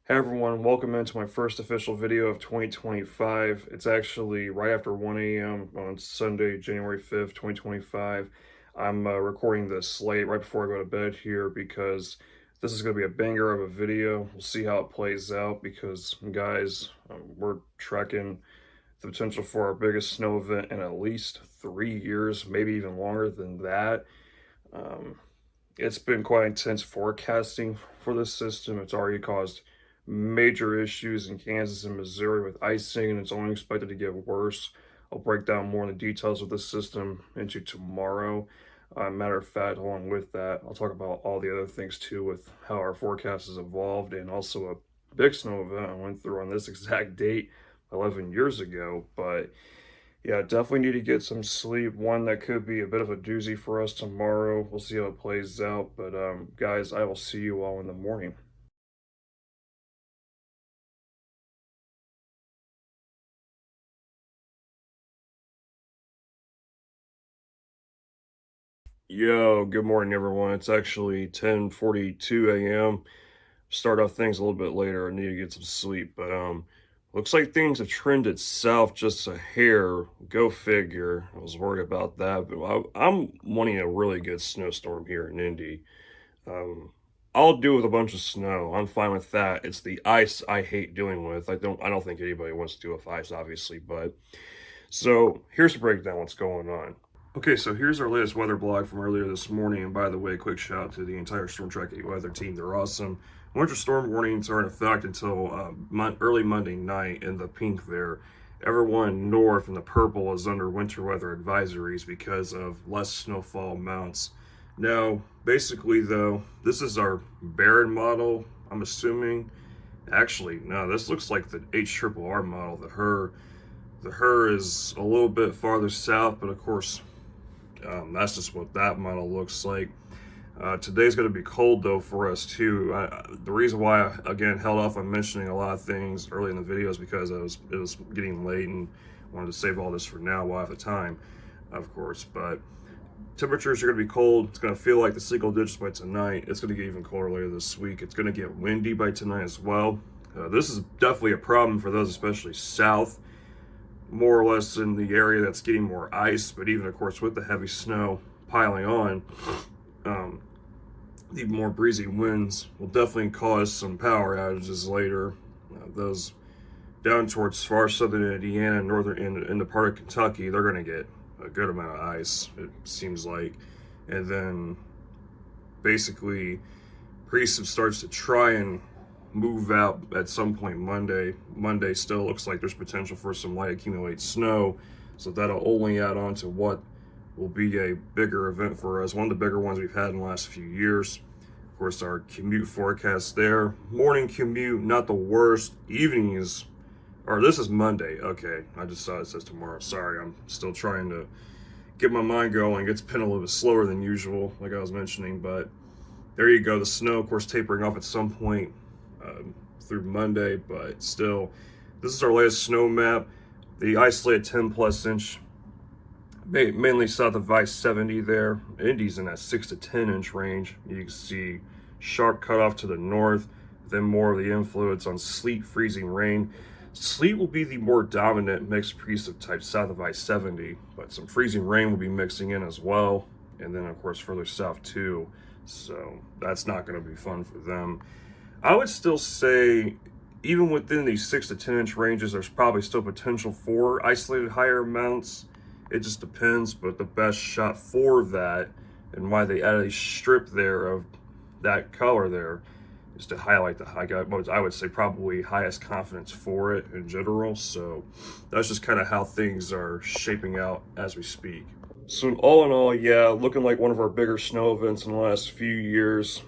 Hey everyone, welcome into my first official video of 2025. It's actually right after 1 a.m. on Sunday, January 5th, 2025. I'm recording this late right before I go to bed here because this is going to be a banger of a video. We'll see how it plays out because, guys, we're tracking the potential for our biggest snow event in at least 3 years, maybe even longer than that. Um, it's been quite intense forecasting for this system. It's already caused major issues in Kansas and Missouri with icing, and it's only expected to get worse. I'll break down more of the details of this system into tomorrow. Matter of fact, along with that, I'll talk about all the other things too with how our forecast has evolved and also a big snow event I went through on this exact date 11 years ago. But yeah, definitely need to get some sleep. One that could be a bit of a doozy for us tomorrow. We'll see how it plays out. But guys, I will see you all in the morning. Yo, good morning everyone. It's actually 10:42 a.m. Start off things a little bit later. I need to get some sleep, but looks like things have trended south just a hair. Go figure. I was worried about that, but I'm wanting a really good snowstorm here in Indy. Um, I'll do with a bunch of snow. I'm fine with that. It's the ice I hate dealing with. I don't think anybody wants to deal with ice, obviously, but so here's a breakdown what's going on. Okay, so here's our latest weather blog from earlier this morning. And by the way, quick shout out to the entire Storm Tracking weather team. They're awesome. Winter storm warnings are in effect until early Monday night in the pink there. Everyone north in the purple is under winter weather advisories because of less snowfall amounts. Now, basically, though, this is our Barron model, I'm assuming. Actually, no, this looks like the HRRR model, the Her is a little bit farther south, but of course, that's just what that model looks like. Today's going to be cold though for us too. The reason why I again held off on mentioning a lot of things early in the video is because it was getting late and wanted to save all this for now while I have the time, of course. But temperatures are going to be cold. It's going to feel like the single digits by tonight. It's going to get even colder later this week. It's going to get windy by tonight as well. This is definitely a problem for those especially south, more or less in the area that's getting more ice, but even of course with the heavy snow piling on, um, the more breezy winds will definitely cause some power outages later. Those down towards far southern Indiana, northern in the part of Kentucky, they're going to get a good amount of ice, it seems like. And then basically, Precip starts to try and move out at some point Monday. Monday still looks like there's potential for some light accumulated snow, so that'll only add on to what will be a bigger event for us. One of the bigger ones we've had in the last few years. Of course, our commute forecast there. Morning commute, not the worst. Evening is, or this is Monday. Okay, I just saw it says tomorrow. Sorry, I'm still trying to get my mind going. It's been a little bit slower than usual, like I was mentioning, but there you go. The snow, of course, tapering off at some point through Monday, but still, this is our latest snow map. The isolated 10 plus inch, mainly south of I-70 there. Indy's in that 6 to 10 inch range. You can see sharp cutoff to the north, then more of the influence on sleet, freezing rain. Sleet will be the more dominant mixed precip type south of I-70, but some freezing rain will be mixing in as well, and then of course further south too. So that's not going to be fun for them. I would still say, even within these 6 to 10 inch ranges, there's probably still potential for isolated higher amounts. It just depends, but the best shot for that, and why they added a strip there of that color there, is to highlight the high, I would say probably highest confidence for it in general. So that's just kind of how things are shaping out as we speak. So all in all, yeah, looking like one of our bigger snow events in the last few years.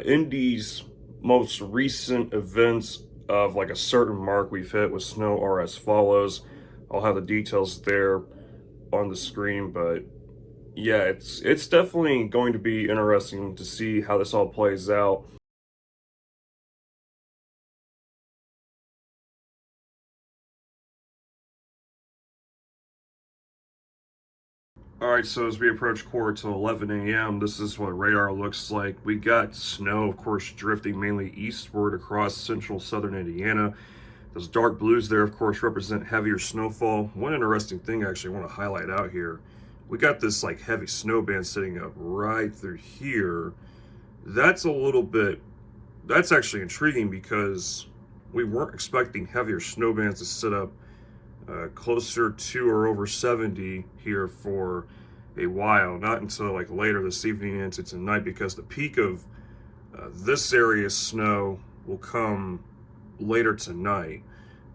Indy's most recent events of like a certain mark we've hit with snow are as follows. I'll have the details there on the screen, but yeah, it's definitely going to be interesting to see how this all plays out. Alright, so as we approach quarter to 11 a.m., this is what radar looks like. We got snow, of course, drifting mainly eastward across central southern Indiana. Those dark blues there, of course, represent heavier snowfall. One interesting thing I actually want to highlight out here, we got this like heavy snow band sitting up right through here. That's that's actually intriguing because we weren't expecting heavier snow bands to sit up closer to or over 70 here for a while, not until like later this evening into tonight, because the peak of this area's snow will come later tonight.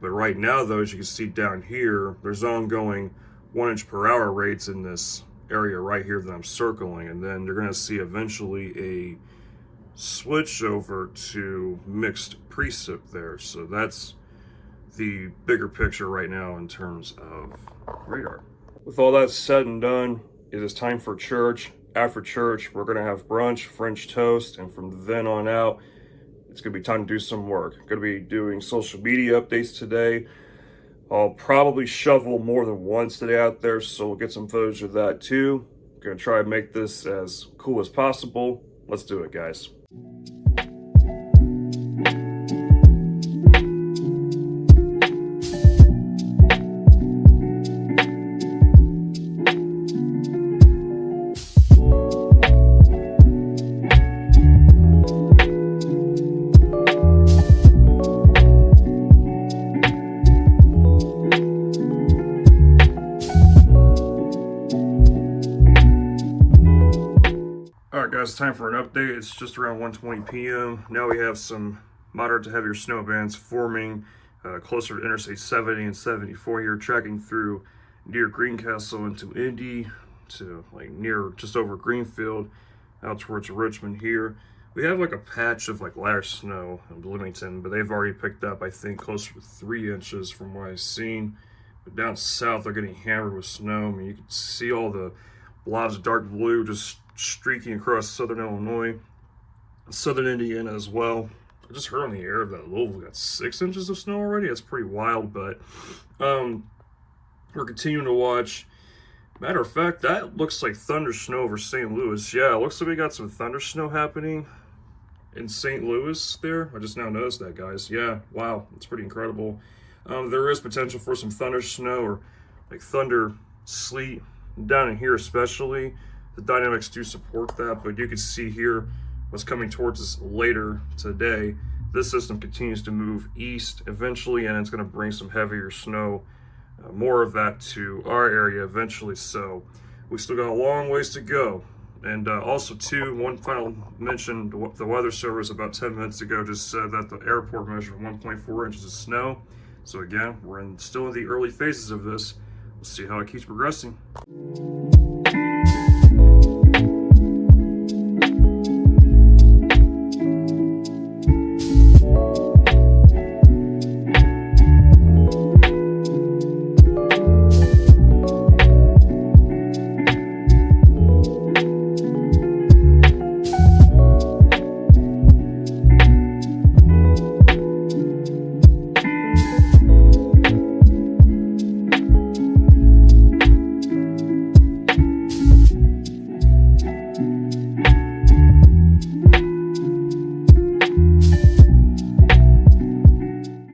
But right now, though, as you can see down here, there's ongoing 1 inch per hour rates in this area right here that I'm circling, and then you're going to see eventually a switch over to mixed precip there. So that's the bigger picture right now in terms of radar. With all that said and done, it is time for church. After church, we're going to have brunch, French toast, and from then on out, it's going to be time to do some work. Going to be doing social media updates today. I'll probably shovel more than once today out there, so we'll get some footage of that too. Going to try to make this as cool as possible. Let's do it, guys. Alright guys, time for an update. It's just around 1:20 p.m. Now we have some moderate to heavier snow bands forming closer to Interstate 70 and 74 here, tracking through near Greencastle into Indy to like near just over Greenfield out towards Richmond here. We have like a patch of like lighter snow in Bloomington, but they've already picked up, I think, closer to 3 inches from what I've seen. But down south, they're getting hammered with snow. I mean, you can see all the blobs of dark blue just streaking across southern Illinois, southern Indiana as well. I just heard on the air that Louisville got 6 inches of snow already. That's pretty wild, but we're continuing to watch. Matter of fact, that looks like thunder snow over St. Louis. Yeah, it looks like we got some thunder snow happening in St. Louis there. I just now noticed that, guys. Yeah, wow, it's pretty incredible. There is potential for some thunder snow or like thunder sleet down in here especially. The dynamics do support that, but you can see here what's coming towards us later today. This system continues to move east eventually, and it's going to bring some heavier snow, more of that to our area eventually. So we still got a long ways to go. And also too, one final mention, the weather service about 10 minutes ago just said that the airport measured 1.4 inches of snow. So again, we're still in the early phases of this. We'll see how it keeps progressing.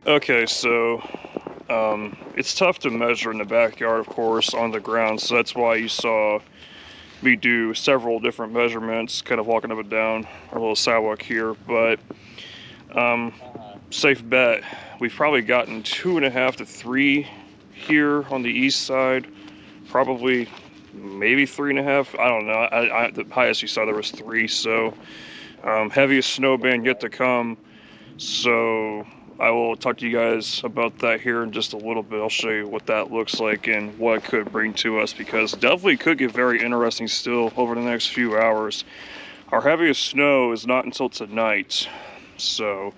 Okay, so it's tough to measure in the backyard, of course, on the ground, so that's why you saw me do several different measurements, kind of walking up and down our little sidewalk here. But safe bet, we've probably gotten 2.5 to 3 here on the east side, probably maybe 3.5. I don't know. The highest you saw there was 3, so heaviest snow band yet to come. So I will talk to you guys about that here in just a little bit. I'll show you what that looks like and what it could bring to us, because definitely could get very interesting still over the next few hours. Our heaviest snow is not until tonight, so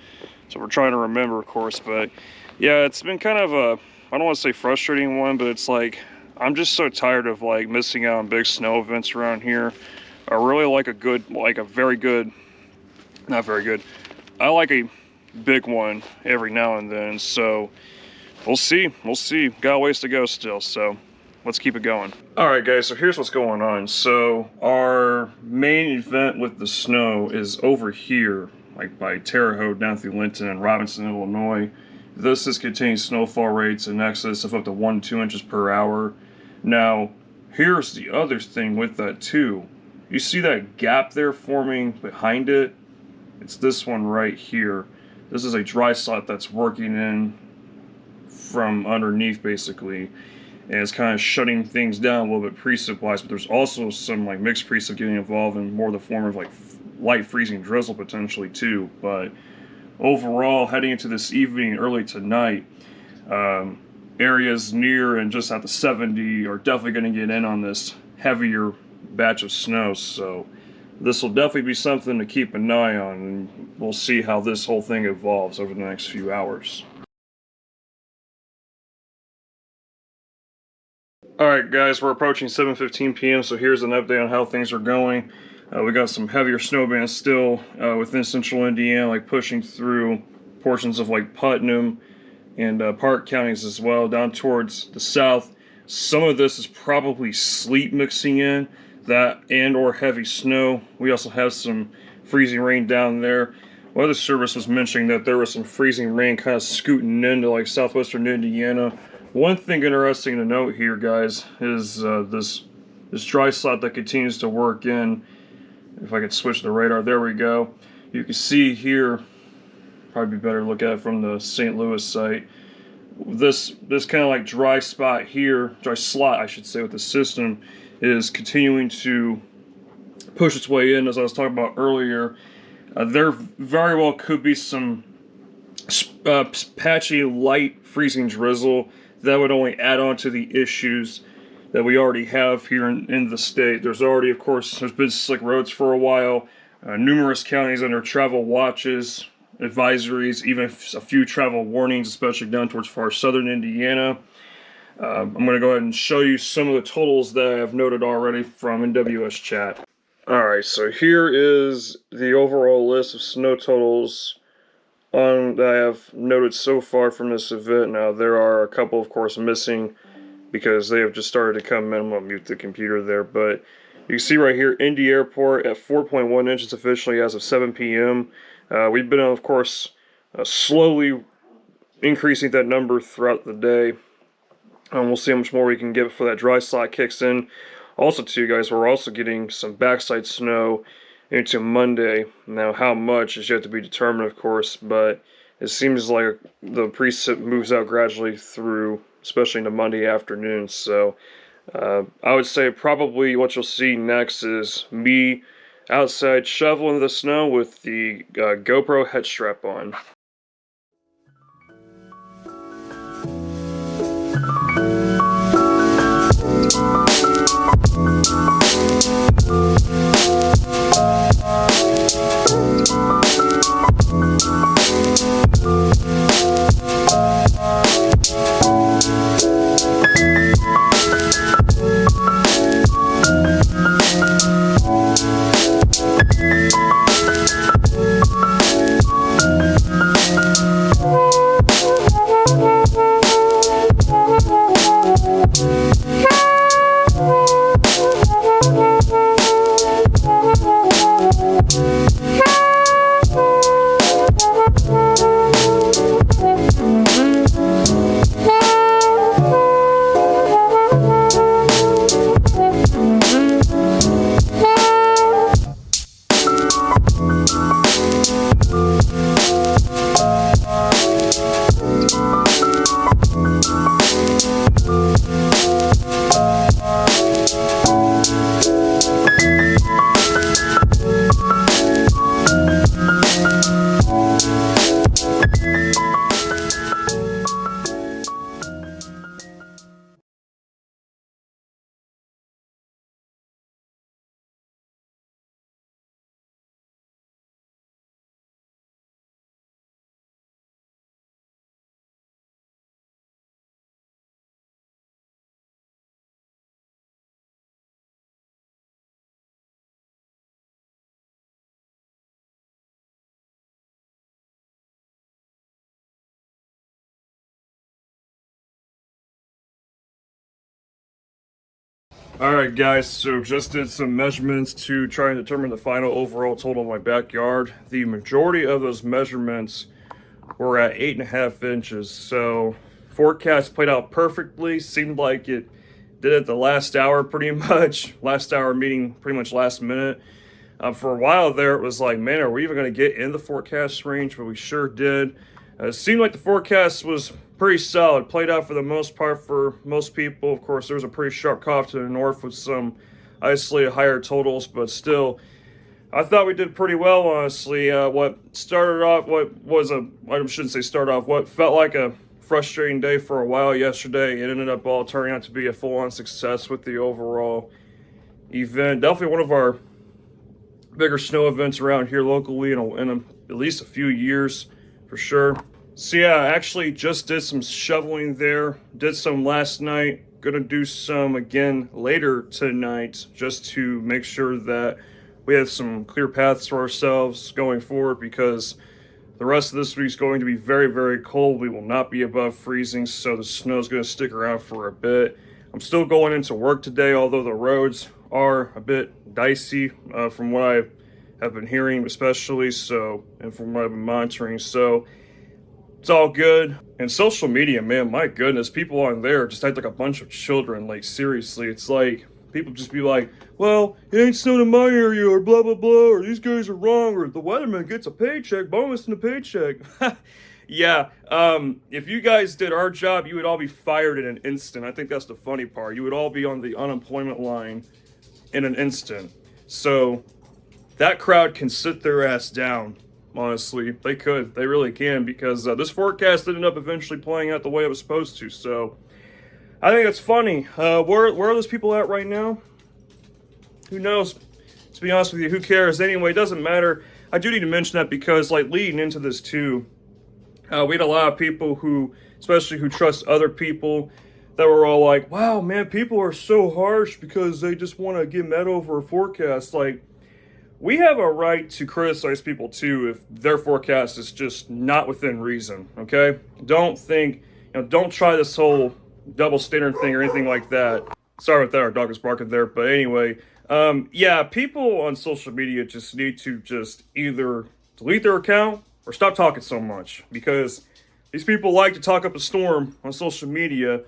we're trying to remember, of course. But yeah, it's been kind of a, I don't want to say frustrating one, but it's like I'm just so tired of like missing out on big snow events around here. I really like a very good, not very good, I like a big one every now and then. So we'll see, got a ways to go still. So let's keep it going. All right, guys, so here's what's going on. So our main event with the snow is over here, like by Terre Haute down through Linton and Robinson, Illinois. This is containing snowfall rates in excess of up to 1 to 2 inches per hour. Now, here's the other thing with that too. You see that gap there forming behind it? It's this one right here. This is a dry slot that's working in from underneath basically. And it's kind of shutting things down a little bit precip-wise, but there's also some like mixed precip getting involved in more the form of like light freezing drizzle potentially too. But overall, heading into this evening, early tonight, areas near and just at the 70 are definitely going to get in on this heavier batch of snow. So this will definitely be something to keep an eye on, and we'll see how this whole thing evolves over the next few hours. Alright guys, we're approaching 7:15 p.m. so here's an update on how things are going. We got some heavier snow bands still within central Indiana, like pushing through portions of like Putnam and Park counties as well, down towards the south. Some of this is probably sleet mixing in, that and or heavy snow. We also have some freezing rain down there. Weather Service was mentioning that there was some freezing rain kind of scooting into like southwestern Indiana. One thing interesting to note here, guys, is this dry slot that continues to work in. If I could switch the radar, there we go. You can see here, probably be better to look at it from the St. Louis site. This kind of like dry spot here, dry slot I should say, with the system is continuing to push its way in. As I was talking about earlier, there very well could be some patchy light freezing drizzle that would only add on to the issues that we already have here in the state. There's already, of course, there's been slick roads for a while, numerous counties under travel watches, advisories, even a few travel warnings, especially down towards far southern Indiana. I'm going to go ahead and show you some of the totals that I've noted already from NWS chat. Alright, so here is the overall list of snow totals that I have noted so far from this event. Now, there are a couple, of course, missing because they have just started to come in. I'm going to mute the computer there, but you can see right here, Indy Airport at 4.1 inches officially as of 7 p.m. We've been, of course, slowly increasing that number throughout the day. We'll see how much more we can get before that dry slot kicks in. Also, too, guys, we're also getting some backside snow into Monday. Now, how much is yet to be determined, of course, but it seems like the precip moves out gradually through, especially into Monday afternoon. So I would say probably what you'll see next is me outside shoveling the snow with the GoPro head strap on. Alright guys, so just did some measurements to try and determine the final overall total of my backyard. The majority of those measurements were at 8.5 inches, so forecast played out perfectly. Seemed like it did it the last hour pretty much. Last hour meeting pretty much last minute. For a while there, it was like, man, are we even going to get in the forecast range? But we sure did. It seemed like the forecast was pretty solid. Played out for the most part for most people. Of course, there was a pretty sharp cough to the north with some isolated higher totals, but still, I thought we did pretty well, honestly. What started off, I shouldn't say start off, what felt like a frustrating day for a while yesterday, it ended up all turning out to be a full-on success with the overall event. Definitely one of our bigger snow events around here locally in at least a few years for sure. So yeah, I actually just did some shoveling there, did some last night, gonna do some again later tonight just to make sure that we have some clear paths for ourselves going forward, because the rest of this week is going to be very, very cold. We will not be above freezing, so the snow is going to stick around for a bit. I'm still going into work today, although the roads are a bit dicey from what I have been hearing, especially, so, and from what I've been monitoring. So it's all good. And social media, man, my goodness, people on there just act like a bunch of children. Like, seriously, it's like people just be like, well, it ain't snowed in my area, or blah, blah, blah, or these guys are wrong, or the weatherman gets a paycheck, bonus in the paycheck. Yeah, if you guys did our job, you would all be fired in an instant. I think that's the funny part. You would all be on the unemployment line in an instant. So that crowd can sit their ass down. Honestly, they could. They really can, because this forecast ended up eventually playing out the way it was supposed to. So I think it's funny. Where are those people at right now? Who knows? To be honest with you, who cares? Anyway, it doesn't matter. I do need to mention that because, like, leading into this too, we had a lot of people who, especially who trust other people, that were all like, wow, man, people are so harsh because they just want to get mad over a forecast. Like, we have a right to criticize people too if their forecast is just not within reason, okay? Don't think, don't try this whole double standard thing or anything like that. Sorry about that, our dog is barking there, but anyway, yeah, people on social media just need to just either delete their account or stop talking so much, because these people like to talk up a storm on social media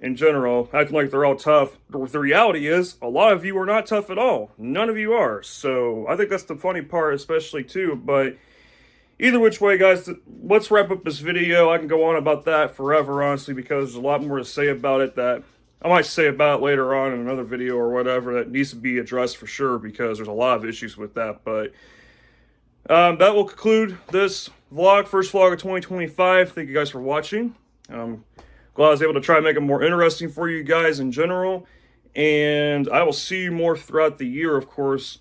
in general, acting like they're all tough. The reality is, a lot of you are not tough at all. None of you are. So I think that's the funny part, especially too. But either which way, guys, let's wrap up this video. I can go on about that forever, honestly, because there's a lot more to say about it that I might say about it later on in another video or whatever that needs to be addressed for sure, because there's a lot of issues with that. But that will conclude this vlog, first vlog of 2025. Thank you guys for watching. Glad I was able to try and make it more interesting for you guys in general. And I will see you more throughout the year, of course.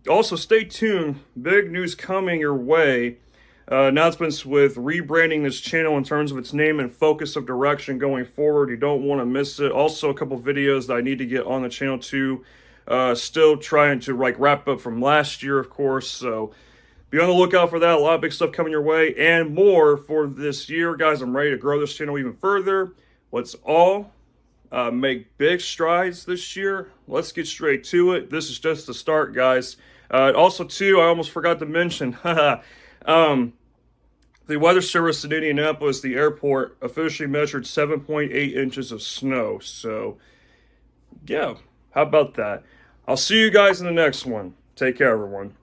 Also, stay tuned. Big news coming your way. Announcements with rebranding this channel in terms of its name and focus of direction going forward. You don't want to miss it. Also, a couple videos that I need to get on the channel too. Still trying to wrap up from last year, of course. So be on the lookout for that. A lot of big stuff coming your way and more for this year. Guys, I'm ready to grow this channel even further. Let's all make big strides this year. Let's get straight to it. This is just the start, guys. Also, too, I almost forgot to mention, the Weather Service in Indianapolis, the airport, officially measured 7.8 inches of snow. So, yeah, how about that? I'll see you guys in the next one. Take care, everyone.